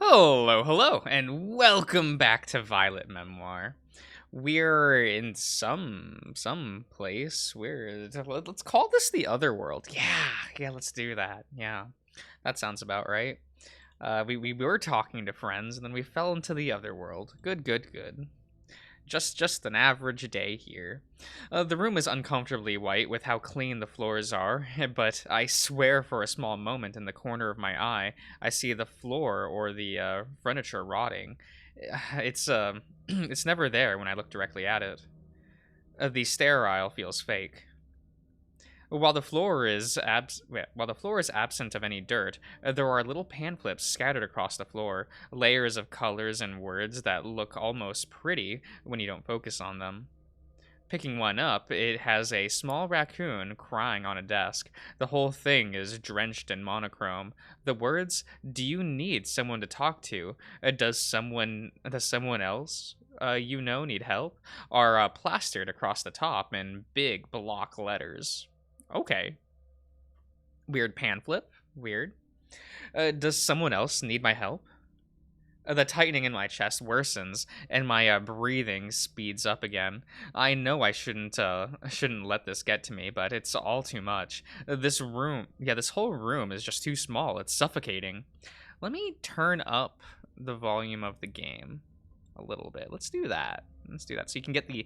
Hello, and welcome back to Violet Memoir. We're in some place. Let's call this the other world. Yeah, let's do that. Yeah, that sounds about right. We were talking to friends, and then we fell into the other world. Good. Just an average day here. The room is uncomfortably white with how clean the floors are, but I swear for a small moment in the corner of my eye, I see the floor or the furniture rotting. It's it's never there when I look directly at it. The sterile feels fake. While the floor is absent of any dirt, there are little pan flips scattered across the floor, layers of colors and words that look almost pretty when you don't focus on them. Picking one up, it has a small raccoon crying on a desk. The whole thing is drenched in monochrome. The words, "Do you need someone to talk to? Does someone else need help?" are plastered across the top in big block letters. Okay. Weird pan flip. Weird. Does someone else need my help? The tightening in my chest worsens, and my breathing speeds up again. I know I shouldn't let this get to me, but it's all too much. This whole room is just too small. It's suffocating. Let me turn up the volume of the game a little bit. Let's do that. So you can get the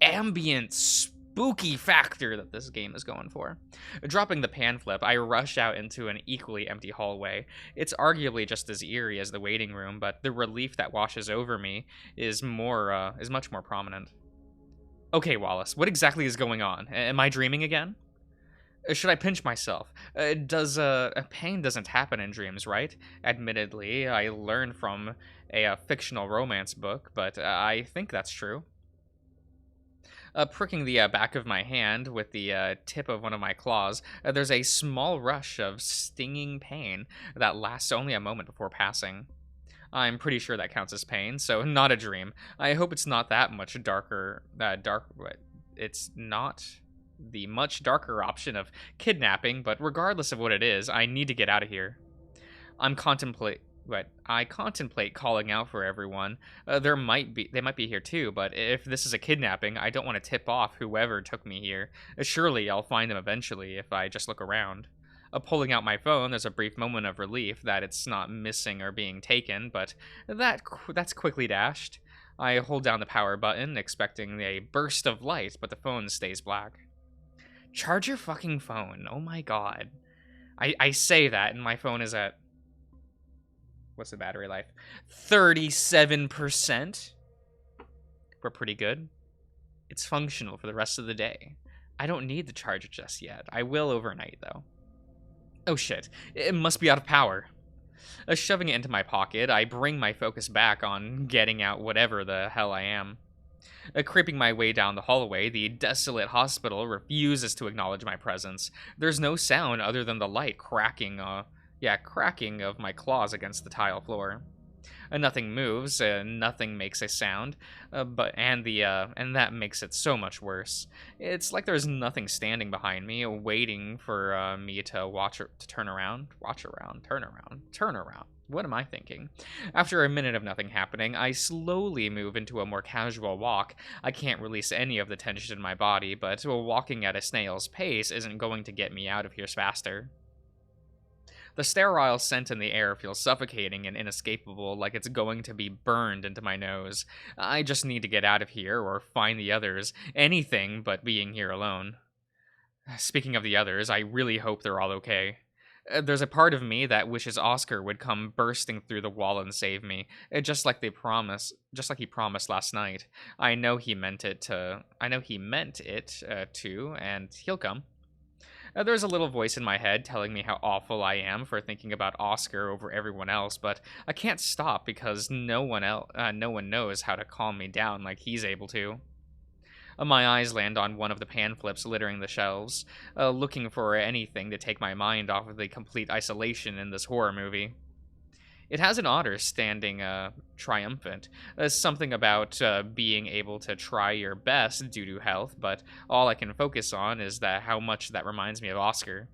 ambient spooky factor that this game is going for. Dropping the pan flip, I rush out into an equally empty hallway. It's arguably just as eerie as the waiting room, but the relief that washes over me is much more prominent. Okay, Wallace, what exactly is going on? Am I dreaming again? Should I pinch myself? Does pain doesn't happen in dreams, right? Admittedly, I learned from a fictional romance book, but I think that's true. Pricking the back of my hand with the tip of one of my claws, there's a small rush of stinging pain that lasts only a moment before passing. I'm pretty sure that counts as pain, so not a dream. I hope it's not that much darker. It's not the much darker option of kidnapping, but regardless of what it is, I need to get out of here. I'm contemplate but I contemplate calling out for everyone. They might be here too, but if this is a kidnapping, I don't want to tip off whoever took me here. Surely I'll find them eventually if I just look around. Pulling out my phone, there's a brief moment of relief that it's not missing or being taken, but that's quickly dashed. I hold down the power button, expecting a burst of light, but the phone stays black. Charge your fucking phone. Oh my god. I say that, and my phone is at, what's the battery life? 37%. We're pretty good. It's functional for the rest of the day. I don't need the charger just yet. I will overnight, though. Oh shit, it must be out of power. Shoving it into my pocket, I bring my focus back on getting out whatever the hell I am. Creeping my way down the hallway, the desolate hospital refuses to acknowledge my presence. There's no sound other than the light cracking of my claws against the tile floor. Nothing moves, nothing makes a sound, and that makes it so much worse. It's like there's nothing standing behind me, waiting for me to turn around. Turn around. What am I thinking? After a minute of nothing happening, I slowly move into a more casual walk. I can't release any of the tension in my body, but walking at a snail's pace isn't going to get me out of here faster. The sterile scent in the air feels suffocating and inescapable, like it's going to be burned into my nose. I just need to get out of here or find the others. Anything but being here alone. Speaking of the others, I really hope they're all okay. There's a part of me that wishes Oscar would come bursting through the wall and save me, just like he promised last night. I know he meant it to, and he'll come. There's a little voice in my head telling me how awful I am for thinking about Oscar over everyone else, but I can't stop because no one knows how to calm me down like he's able to. My eyes land on one of the pan flips littering the shelves, looking for anything to take my mind off of the complete isolation in this horror movie. It has an otter standing triumphant, something about being able to try your best due to health, but all I can focus on is how much that reminds me of Oscar.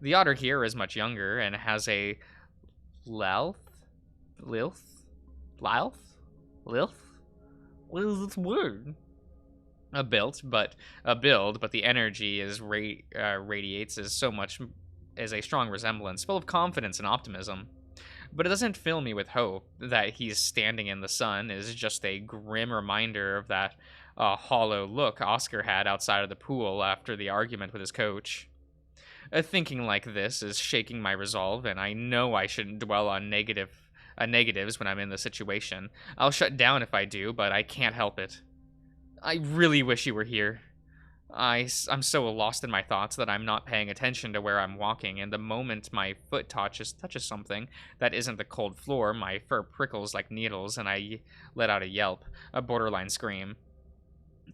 The otter here is much younger and has a Lelth? Lilth? Lilth? Lilth? What is this word? A build, but the energy is radiates is so much as a strong resemblance, full of confidence and optimism. But it doesn't fill me with hope. That he's standing in the sun is just a grim reminder of that hollow look Oscar had outside of the pool after the argument with his coach. Thinking like this is shaking my resolve, and I know I shouldn't dwell on negatives when I'm in the situation. I'll shut down if I do, but I can't help it. I really wish you were here. I'm so lost in my thoughts that I'm not paying attention to where I'm walking, and the moment my foot touches something that isn't the cold floor, my fur prickles like needles, and I let out a yelp, a borderline scream.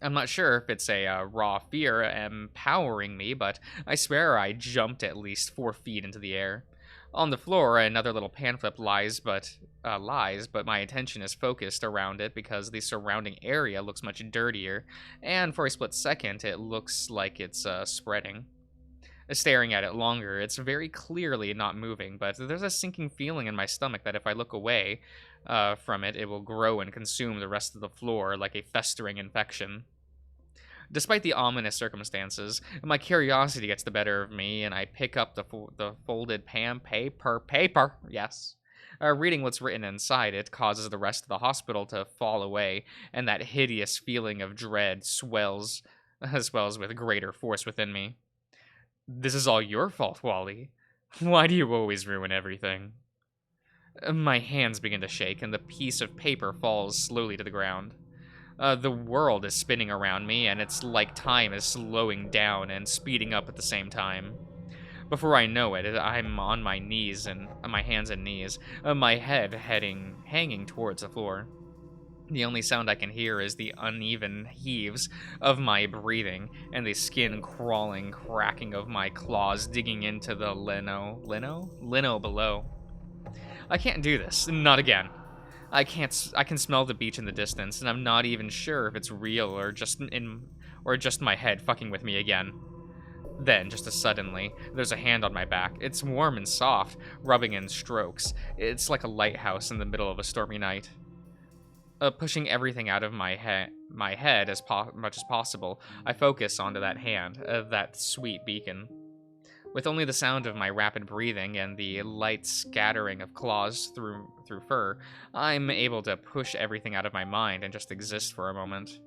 I'm not sure if it's a raw fear empowering me, but I swear I jumped at least 4 feet into the air. On the floor, another little pan flip lies, but my attention is focused around it because the surrounding area looks much dirtier, and for a split second, it looks like it's spreading. Staring at it longer, it's very clearly not moving, but there's a sinking feeling in my stomach that if I look away from it, it will grow and consume the rest of the floor like a festering infection. Despite the ominous circumstances, my curiosity gets the better of me, and I pick up the folded paper, yes. Reading what's written inside it causes the rest of the hospital to fall away, and that hideous feeling of dread swells with greater force within me. This is all your fault, Wally. Why do you always ruin everything? My hands begin to shake, and the piece of paper falls slowly to the ground. The world is spinning around me, and it's like time is slowing down and speeding up at the same time. Before I know it, I'm on my knees and my hands and knees, my head hanging towards the floor. The only sound I can hear is the uneven heaves of my breathing and the skin crawling, cracking of my claws digging into the lino below. I can't do this, not again. I can smell the beach in the distance, and I'm not even sure if it's real or just my head fucking with me again. Then, just as suddenly, there's a hand on my back. It's warm and soft, rubbing in strokes. It's like a lighthouse in the middle of a stormy night. Pushing everything out of my head as much as possible, I focus onto that hand, that sweet beacon. With only the sound of my rapid breathing and the light scattering of claws through fur, I'm able to push everything out of my mind and just exist for a moment.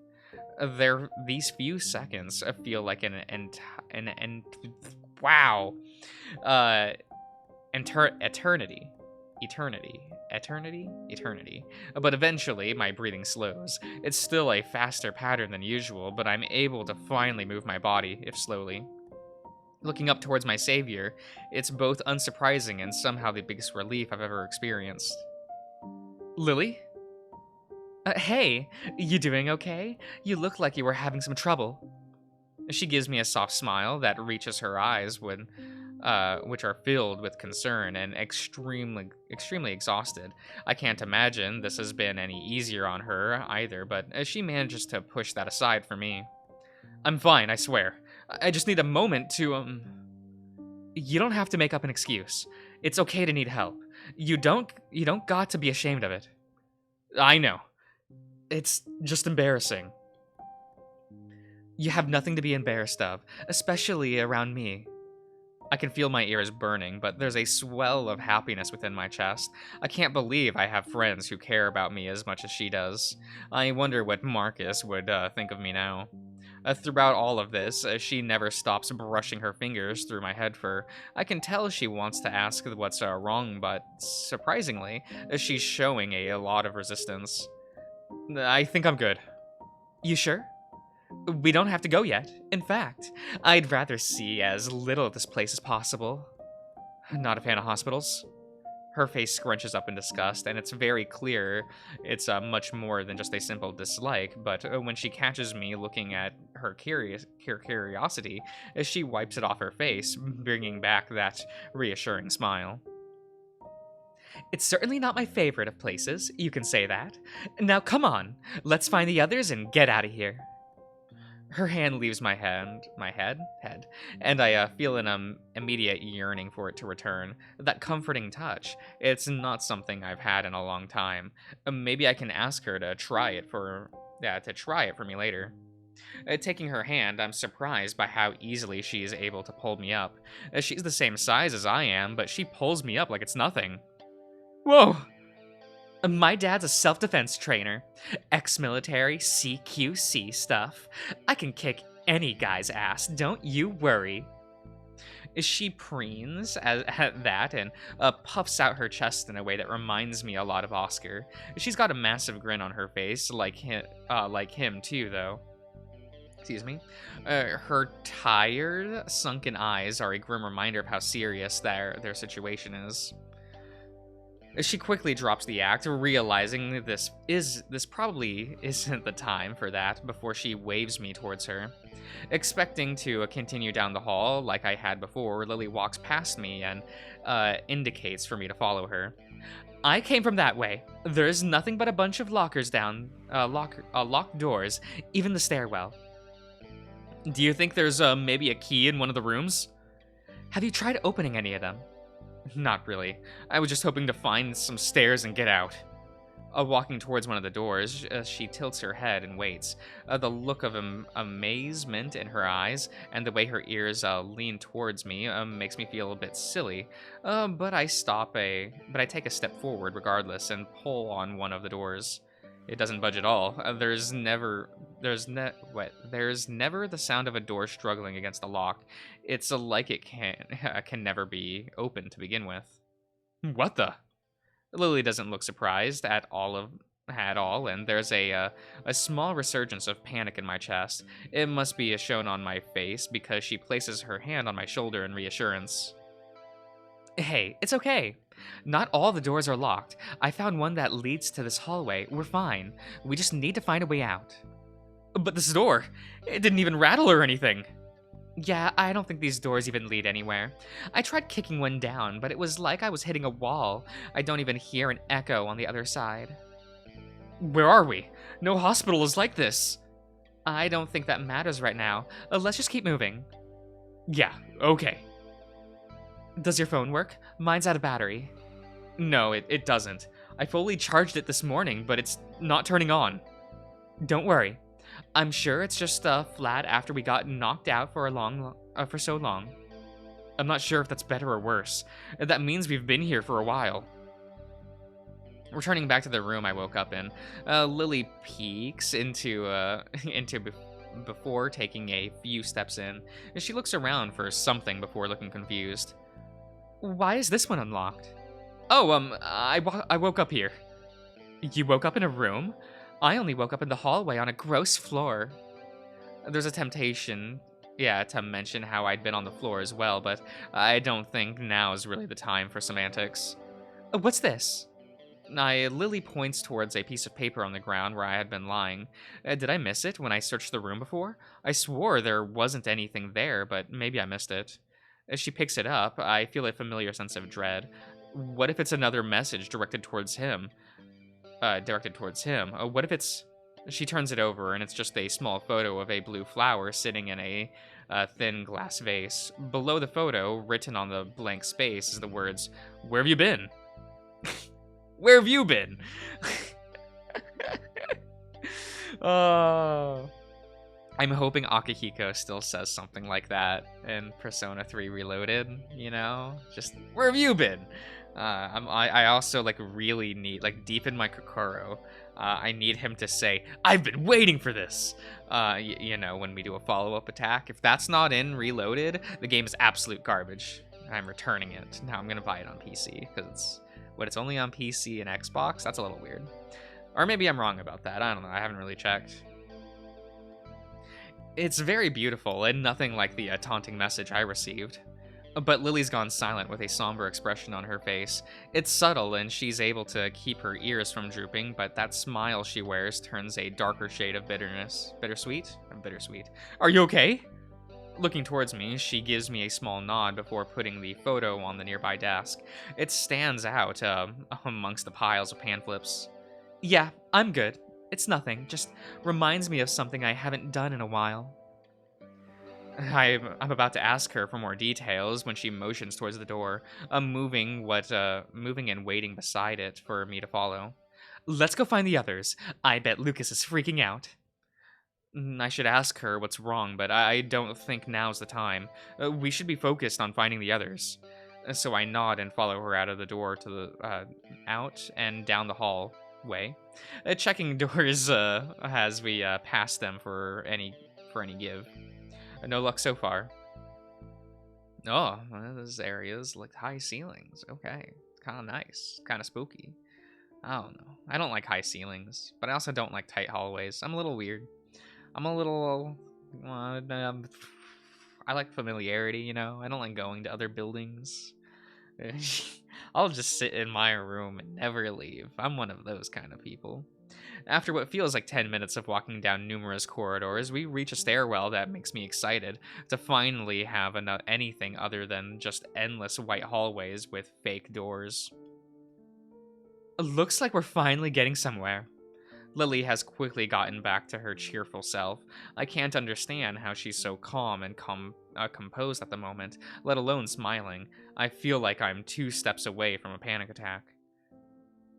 These few seconds feel like eternity. But eventually, my breathing slows. It's still a faster pattern than usual, but I'm able to finally move my body, if slowly. Looking up towards my savior, it's both unsurprising and somehow the biggest relief I've ever experienced. Lily? Hey, you doing okay? You look like you were having some trouble. She gives me a soft smile that reaches her eyes which are filled with concern and extremely exhausted. I can't imagine this has been any easier on her either, but she manages to push that aside for me. I'm fine, I swear. I just need a moment to, You don't have to make up an excuse. It's okay to need help. You don't got to be ashamed of it. I know. It's just embarrassing. You have nothing to be embarrassed of, especially around me. I can feel my ears burning, but there's a swell of happiness within my chest. I can't believe I have friends who care about me as much as she does. I wonder what Marcus would think of me now. Throughout all of this, she never stops brushing her fingers through my head fur. I can tell she wants to ask what's wrong, but surprisingly, she's showing a lot of resistance. I think I'm good. You sure? We don't have to go yet. In fact, I'd rather see as little of this place as possible. Not a fan of hospitals. Her face scrunches up in disgust, and it's very clear it's much more than just a simple dislike, but when she catches me looking at her curiosity, she wipes it off her face, bringing back that reassuring smile. It's certainly not my favorite of places, you can say that. Now come on, let's find the others and get out of here. Her hand leaves my head, and I feel an immediate yearning for it to return. That comforting touch. It's not something I've had in a long time. Maybe I can ask her to try it for me later. Taking her hand, I'm surprised by how easily she is able to pull me up. She's the same size as I am, but she pulls me up like it's nothing. Whoa! My dad's a self-defense trainer. Ex-military CQC stuff. I can kick any guy's ass, don't you worry. She preens at that and puffs out her chest in a way that reminds me a lot of Oscar. She's got a massive grin on her face, like him too, though. Excuse me. Her tired, sunken eyes are a grim reminder of how serious their situation is. She quickly drops the act, realizing this probably isn't the time for that before she waves me towards her. Expecting to continue down the hall like I had before, Lily walks past me and indicates for me to follow her. I came from that way. There's nothing but a bunch of lockers down, locked doors, even the stairwell. Do you think there's maybe a key in one of the rooms? Have you tried opening any of them? Not really. I was just hoping to find some stairs and get out. Walking towards one of the doors, she tilts her head and waits. The look of amazement in her eyes and the way her ears lean towards me makes me feel a bit silly. But I take a step forward regardless and pull on one of the doors. It doesn't budge at all. There's never the sound of a door struggling against a lock. It's like it can never be opened to begin with. What the? Lily doesn't look surprised at all, and there's a small resurgence of panic in my chest. It must be shown on my face because she places her hand on my shoulder in reassurance. Hey, it's okay. Not all the doors are locked. I found one that leads to this hallway. We're fine. We just need to find a way out. But this door, it didn't even rattle or anything. Yeah, I don't think these doors even lead anywhere. I tried kicking one down, but it was like I was hitting a wall. I don't even hear an echo on the other side. Where are we? No hospital is like this. I don't think that matters right now. Let's just keep moving. Yeah, okay. Does your phone work? Mine's out of battery. No, it doesn't. I fully charged it this morning, but it's not turning on. Don't worry. I'm sure it's just flat after we got knocked out for so long. I'm not sure if that's better or worse. That means we've been here for a while. Returning back to the room I woke up in, Lily peeks before taking a few steps in. She looks around for something before looking confused. Why is this one unlocked? Oh, I woke up here. You woke up in a room? I only woke up in the hallway on a gross floor. There's a temptation, to mention how I'd been on the floor as well, but I don't think now is really the time for semantics. What's this? Lily points towards a piece of paper on the ground where I had been lying. Did I miss it when I searched the room before? I swore there wasn't anything there, but maybe I missed it. As she picks it up, I feel a familiar sense of dread. What if it's another message directed towards him? What if it's... She turns it over, and it's just a small photo of a blue flower sitting in a thin glass vase. Below the photo, written on the blank space, is the words, "Where have you been?" Where have you been? Oh... I'm hoping Akihiko still says something like that in Persona 3 Reloaded, you know? Just, where have you been? I also, really need, deep in my Kokoro, I need him to say, I've been waiting for this! When we do a follow-up attack. If that's not in Reloaded, the game is absolute garbage. I'm returning it. Now I'm gonna buy it on PC, because it's only on PC and Xbox? That's a little weird. Or maybe I'm wrong about that, I don't know, I haven't really checked. It's very beautiful, and nothing like the taunting message I received. But Lily's gone silent with a somber expression on her face. It's subtle, and she's able to keep her ears from drooping, but that smile she wears turns a darker shade of bitterness. Bittersweet? Bittersweet. Are you okay? Looking towards me, she gives me a small nod before putting the photo on the nearby desk. It stands out amongst the piles of pamphlets. Yeah, I'm good. It's nothing, just reminds me of something I haven't done in a while. I'm about to ask her for more details when she motions towards the door, moving and waiting beside it for me to follow. Let's go find the others. I bet Lucas is freaking out. I should ask her what's wrong, but I don't think now's the time. We should be focused on finding the others. So I nod and follow her out of the door to the out and down the hallway, checking doors as we pass them for any give. No luck so far. Oh, those areas like high ceilings. Okay, kind of nice, kind of spooky. I don't know. I don't like high ceilings, but I also don't like tight hallways. I'm a little weird. I'm a little. I like familiarity, you know? I don't like going to other buildings. I'll just sit in my room and never leave. I'm one of those kind of people. After what feels like 10 minutes of walking down numerous corridors, we reach a stairwell that makes me excited to finally have anything other than just endless white hallways with fake doors. Looks like we're finally getting somewhere. Lily has quickly gotten back to her cheerful self. I can't understand how she's so calm and composed at the moment, let alone smiling. I feel like I'm 2 steps away from a panic attack.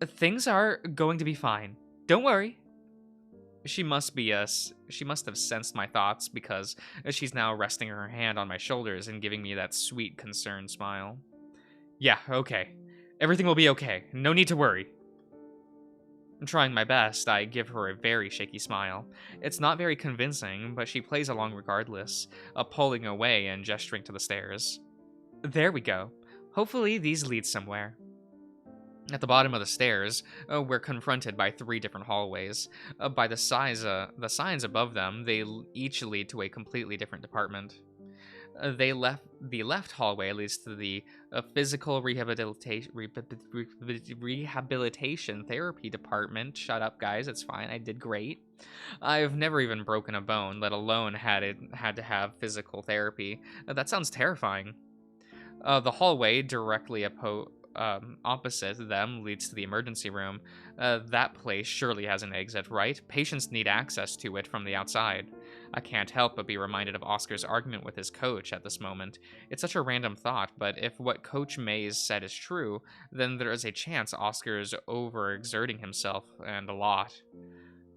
Things are going to be fine. Don't worry. She must have sensed my thoughts because she's now resting her hand on my shoulders and giving me that sweet, concerned smile. Yeah, okay. Everything will be okay. No need to worry. Trying my best, I give her a very shaky smile. It's not very convincing, but she plays along regardless, pulling away and gesturing to the stairs. There we go. Hopefully these lead somewhere. At the bottom of the stairs, we're confronted by 3 different hallways. By the signs above them, they each lead to a completely different department. The left hallway leads to the physical rehabilitation therapy department. Shut up, guys. It's fine. I did great. I've never even broken a bone, let alone had to have physical therapy. That sounds terrifying. The hallway directly opposite them leads to the emergency room. That place surely has an exit, right? Patients need access to it from the outside. I can't help but be reminded of Oscar's argument with his coach at this moment. It's such a random thought, but if what Coach Mays said is true, then there is a chance Oscar is overexerting himself, and a lot.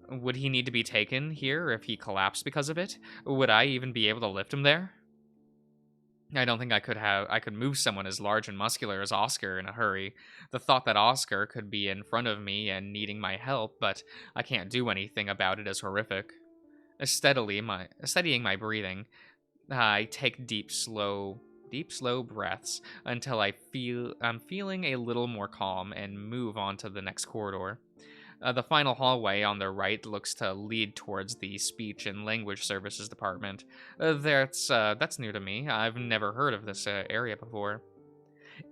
Would he need to be taken here if he collapsed because of it? Would I even be able to lift him there? I don't think I could move someone as large and muscular as Oscar in a hurry. The thought that Oscar could be in front of me and needing my help, but I can't do anything about it is horrific. Steadying my breathing, I take deep, slow breaths until I'm feeling a little more calm and move on to the next corridor. The final hallway on the right looks to lead towards the Speech and Language Services Department. That's new to me. I've never heard of this area before.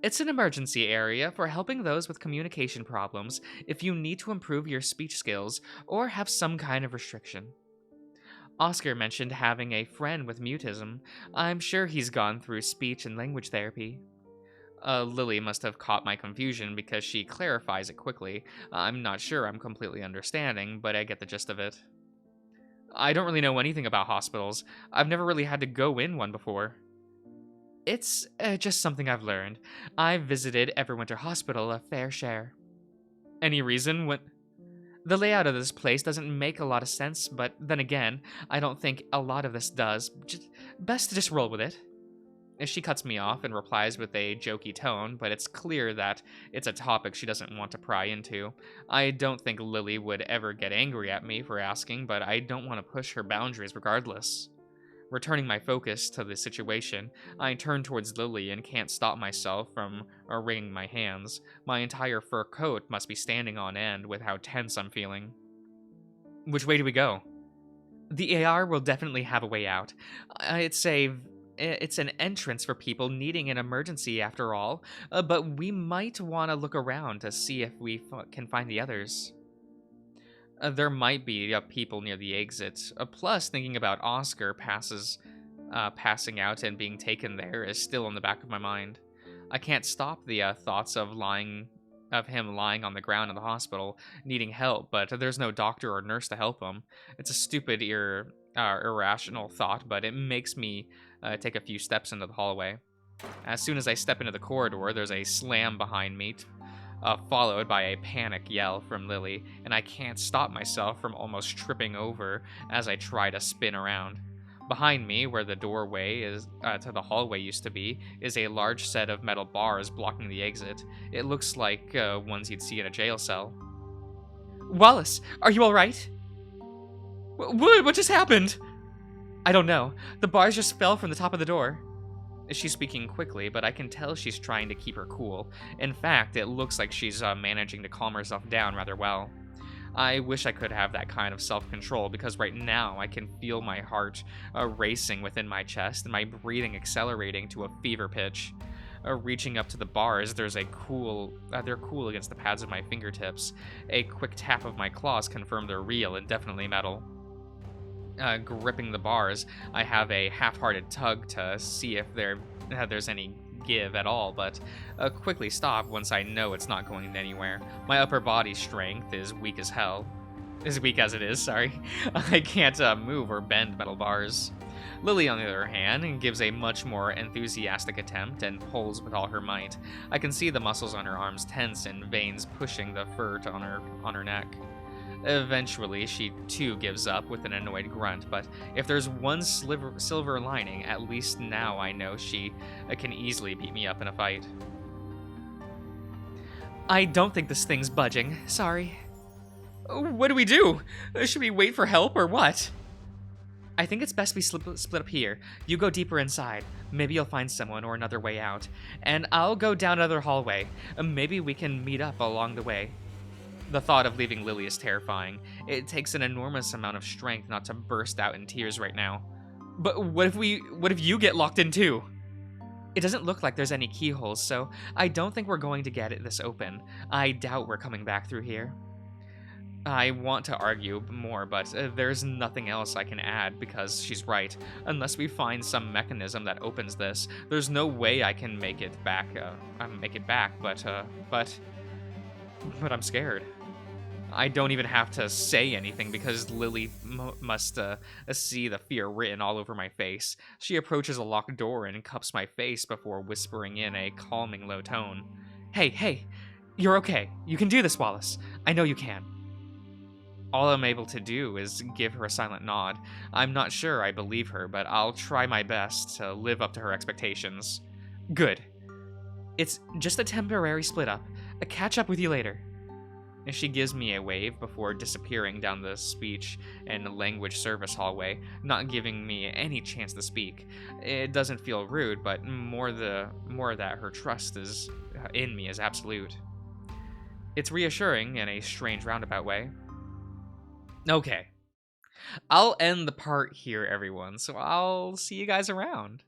It's an emergency area for helping those with communication problems if you need to improve your speech skills or have some kind of restriction. Oscar mentioned having a friend with mutism. I'm sure he's gone through speech and language therapy. Lily must have caught my confusion because she clarifies it quickly. I'm not sure I'm completely understanding, but I get the gist of it. I don't really know anything about hospitals. I've never really had to go in one before. It's just something I've learned. I've visited Everwinter Hospital a fair share. Any reason when... The layout of this place doesn't make a lot of sense, but then again, I don't think a lot of this does. Best to just roll with it. She cuts me off and replies with a jokey tone, but it's clear that it's a topic she doesn't want to pry into. I don't think Lily would ever get angry at me for asking, but I don't want to push her boundaries regardless. Returning my focus to the situation, I turn towards Lily and can't stop myself from wringing my hands. My entire fur coat must be standing on end with how tense I'm feeling. Which way do we go? The AR will definitely have a way out. It's an entrance for people needing an emergency after all, but we might want to look around to see if we can find the others. There might be people near the exit. Plus, thinking about Oscar passing out and being taken there is still in the back of my mind. I can't stop the thoughts of lying of him lying on the ground in the hospital, needing help, but there's no doctor or nurse to help him. It's a stupid, irrational thought, but it makes me take a few steps into the hallway. As soon as I step into the corridor, there's a slam behind me, followed by a panic yell from Lily, and I can't stop myself from almost tripping over as I try to spin around. Behind me, where the doorway is to the hallway used to be, is a large set of metal bars blocking the exit. It looks like ones you'd see in a jail cell. Wallace, are you all right? What just happened? I don't know. The bars just fell from the top of the door. She's speaking quickly, but I can tell she's trying to keep her cool. In fact, it looks like she's managing to calm herself down rather well. I wish I could have that kind of self-control, because right now I can feel my heart racing within my chest and my breathing accelerating to a fever pitch. Reaching up to the bars, they're cool against the pads of my fingertips. A quick tap of my claws confirmed they're real and definitely metal. Gripping the bars, I have a half-hearted tug to see if there's any give at all, but quickly stop once I know it's not going anywhere. My upper body strength is weak as hell. As weak as it is, sorry. I can't move or bend metal bars. Lily, on the other hand, gives a much more enthusiastic attempt and pulls with all her might. I can see the muscles on her arms tense and veins pushing the fur on her neck. Eventually, she too gives up with an annoyed grunt, but if there's one silver lining, at least now I know she can easily beat me up in a fight. I don't think this thing's budging. Sorry. What do we do? Should we wait for help or what? I think it's best we split up here. You go deeper inside. Maybe you'll find someone or another way out. And I'll go down another hallway. Maybe we can meet up along the way. The thought of leaving Lily is terrifying. It takes an enormous amount of strength not to burst out in tears right now. But what if you get locked in too? It doesn't look like there's any keyholes, so I don't think we're going to get this open. I doubt we're coming back through here. I want to argue more, but there's nothing else I can add because she's right. Unless we find some mechanism that opens this, there's no way I can make it back. But I'm scared. I don't even have to say anything because Lily must see the fear written all over my face. She approaches a locked door and cups my face before whispering in a calming low tone. Hey, you're okay. You can do this, Wallace. I know you can. All I'm able to do is give her a silent nod. I'm not sure I believe her, but I'll try my best to live up to her expectations. Good. It's just a temporary split up. I'll catch up with you later. And she gives me a wave before disappearing down the speech and language service hallway, not giving me any chance to speak. It doesn't feel rude, but more that her trust is in me is absolute. It's reassuring in a strange roundabout way. Okay. I'll end the part here, everyone, so I'll see you guys around.